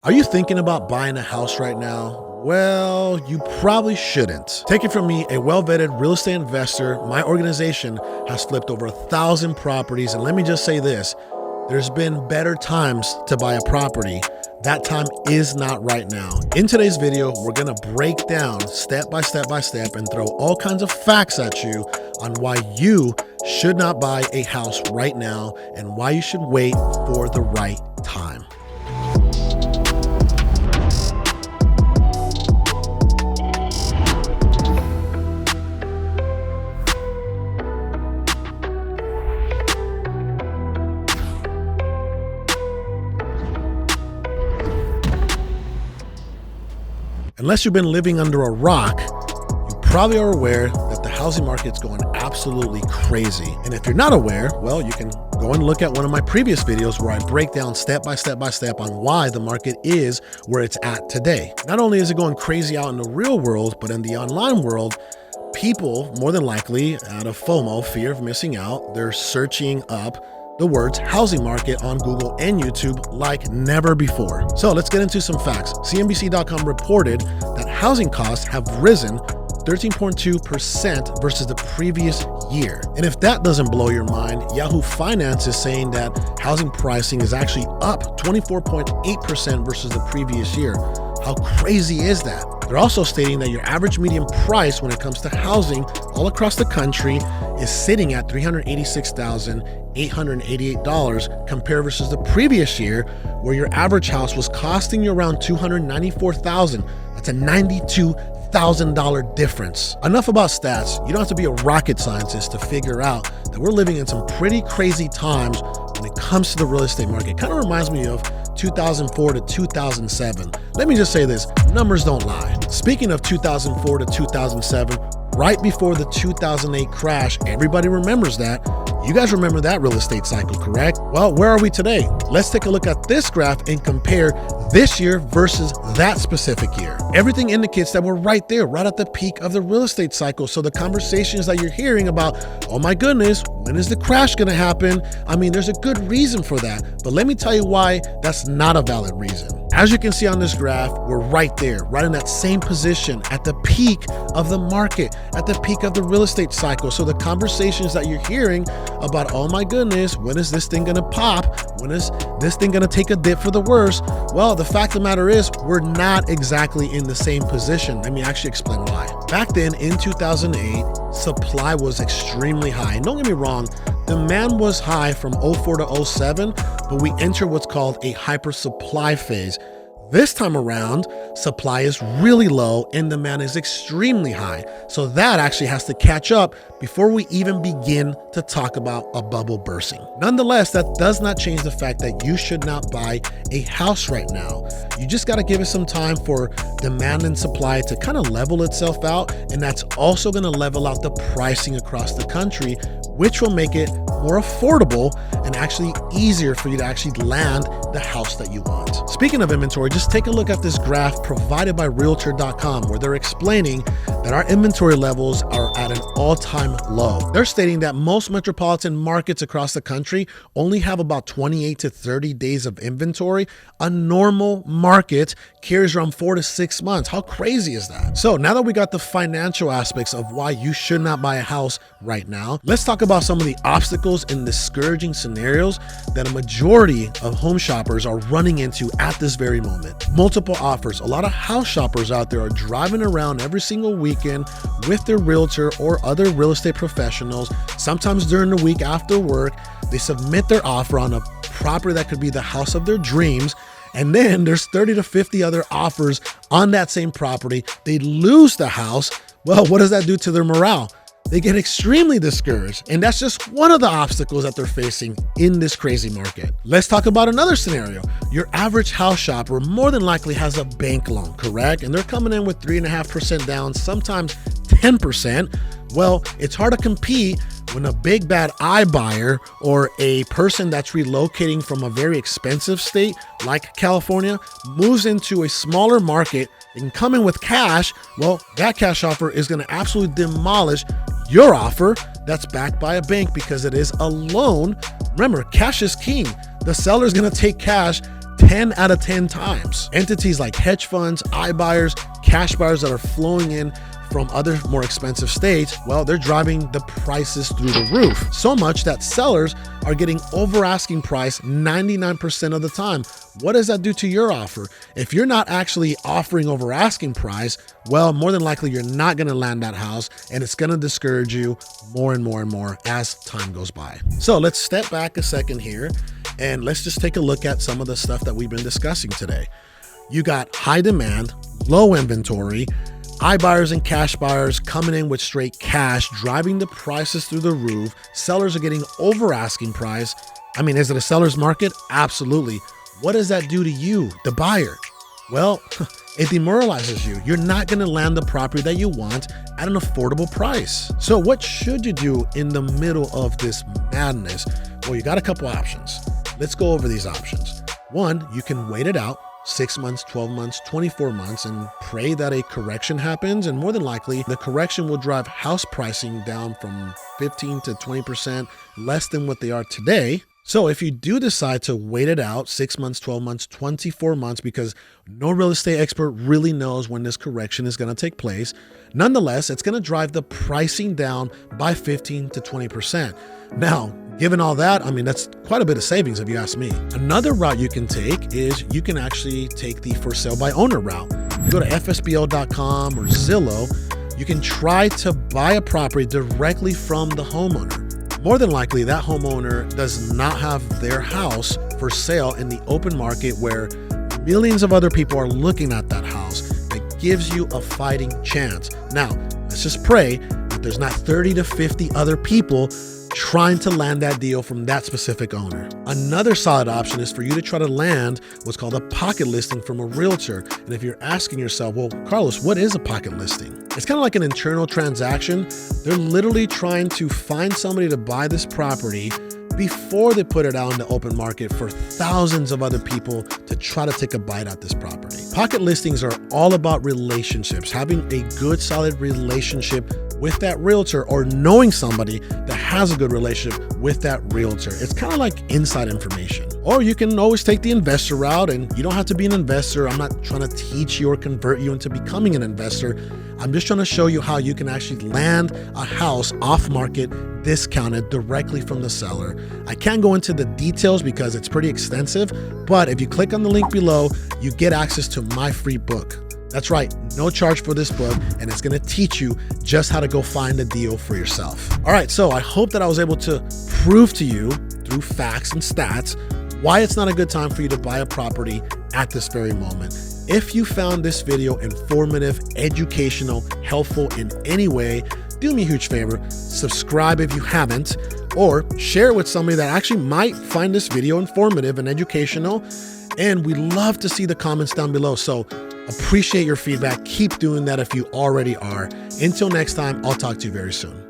Are you thinking about buying a house right now? Well, you probably shouldn't. Take it from me, a well-vetted real estate investor, my organization has flipped over 1,000 properties. And let me just say this, there's been better times to buy a property. That time is not right now. In today's video, we're gonna break down step by step and throw all kinds of facts at you on why you should not buy a house right now and why you should wait for the right time. Unless you've been living under a rock, you probably are aware that the housing market's going absolutely crazy. And if you're not aware, well, you can go and look at one of my previous videos where I break down step by step on why the market is where it's at today. Not only is it going crazy out in the real world, but in the online world, people, more than likely, out of FOMO, fear of missing out, they're searching up the words housing market on Google and YouTube like never before. So let's get into some facts. CNBC.com reported that housing costs have risen 13.2% versus the previous year. And if that doesn't blow your mind, Yahoo Finance is saying that housing pricing is actually up 24.8% versus the previous year. How crazy is that? They're also stating that your average median price when it comes to housing all across the country is sitting at $386,888 compared versus the previous year where your average house was costing you around $294,000. That's a $92,000 difference. Enough about stats. You don't have to be a rocket scientist to figure out that we're living in some pretty crazy times when it comes to the real estate market. Kind of reminds me of 2004 to 2007. Let me just say this, numbers don't lie. Speaking of 2004 to 2007, right before the 2008 crash, everybody remembers that. You guys remember that real estate cycle, correct? Well, where are we today? Let's take a look at this graph and compare this year versus that specific year. Everything indicates that we're right there, right at the peak of the real estate cycle. So the conversations that you're hearing about, oh my goodness, when is the crash gonna happen? I mean, there's a good reason for that, but let me tell you why that's not a valid reason. As you can see on this graph, we're right there, right in that same position at the peak of the market, at the peak of the real estate cycle. So the conversations that you're hearing about, oh my goodness, when is this thing gonna pop? When is this thing gonna take a dip for the worse? Well, the fact of the matter is we're not exactly in the same position. Let me actually explain why. Back then in 2008, supply was extremely high. And don't get me wrong, demand was high from 04 to 07, but we enter what's called a hyper supply phase. This time around, supply is really low and demand is extremely high. So that actually has to catch up before we even begin to talk about a bubble bursting. Nonetheless, that does not change the fact that you should not buy a house right now. You just got to give it some time for demand and supply to kind of level itself out. And that's also going to level out the pricing across the country, which will make it more affordable and actually easier for you to actually land the house that you want. Speaking of inventory, just take a look at this graph provided by Realtor.com where they're explaining that our inventory levels are at an all-time low. They're stating that most metropolitan markets across the country only have about 28 to 30 days of inventory. A normal market carries around 4 to 6 months. How crazy is that? So now that we got the financial aspects of why you should not buy a house right now, let's talk about some of the obstacles and discouraging scenarios that a majority of home shoppers are running into at this very moment. Multiple offers. A lot of house shoppers out there are driving around every single weekend with their realtor or other real estate professionals. Sometimes during the week after work, they submit their offer on a property that could be the house of their dreams. And then there's 30 to 50 other offers on that same property. They lose the house. Well, what does that do to their morale? They get extremely discouraged. And that's just one of the obstacles that they're facing in this crazy market. Let's talk about another scenario. Your average house shopper more than likely has a bank loan, correct? And they're coming in with 3.5% down, sometimes 10%. Well, it's hard to compete when a big bad iBuyer or a person that's relocating from a very expensive state like California moves into a smaller market and come in with cash. Well, that cash offer is going to absolutely demolish your offer that's backed by a bank because it is a loan. Remember, cash is king. The seller is going to take cash 10 out of 10 times. Entities like hedge funds, iBuyers, cash buyers that are flowing in from other more expensive states, well, they're driving the prices through the roof. So much that sellers are getting over asking price 99% of the time. What does that do to your offer? If you're not actually offering over asking price, well, more than likely you're not gonna land that house, and it's gonna discourage you more and more and more as time goes by. So let's step back a second here, and let's just take a look at some of the stuff that we've been discussing today. You got high demand, low inventory, iBuyers and cash buyers coming in with straight cash, driving the prices through the roof. Sellers are getting over asking price. I mean, is it a seller's market? Absolutely. What does that do to you, the buyer? Well, it demoralizes you. You're not going to land the property that you want at an affordable price. So what should you do in the middle of this madness? Well, you got a couple options. Let's go over these options. One, you can wait it out. 6 months, 12 months, 24 months, and pray that a correction happens. And more than likely, the correction will drive house pricing down from 15 to 20% less than what they are today. So if you do decide to wait it out 6 months, 12 months, 24 months, because no real estate expert really knows when this correction is going to take place, nonetheless, it's going to drive the pricing down by 15 to 20%. Now, given all that, I mean, that's quite a bit of savings if you ask me. Another route you can take is you can actually take the for sale by owner route. You go to fsbl.com or Zillow. You can try to buy a property directly from the homeowner. More than likely, that homeowner does not have their house for sale in the open market where millions of other people are looking at that house. That gives you a fighting chance. Now, let's just pray that there's not 30 to 50 other people trying to land that deal from that specific owner. Another solid option is for you to try to land what's called a pocket listing from a realtor. And if you're asking yourself, well, Carlos, what is a pocket listing? It's kind of like an internal transaction. They're literally trying to find somebody to buy this property before they put it out in the open market for thousands of other people to try to take a bite at this property. Pocket listings are all about relationships, having a good, solid relationship with that realtor, or knowing somebody that has a good relationship with that realtor. It's kind of like inside information. Or you can always take the investor route, and you don't have to be an investor. I'm not trying to teach you or convert you into becoming an investor. I'm just trying to show you how you can actually land a house off market, discounted directly from the seller. I can't go into the details because it's pretty extensive, but if you click on the link below, you get access to my free book. That's right, no charge for this book, and it's gonna teach you just how to go find a deal for yourself. All right, so I hope that I was able to prove to you through facts and stats why it's not a good time for you to buy a property at this very moment. If you found this video informative, educational, helpful in any way, do me a huge favor, subscribe if you haven't, or share it with somebody that actually might find this video informative and educational. And we love to see the comments down below. So appreciate your feedback. Keep doing that if you already are. Until next time, I'll talk to you very soon.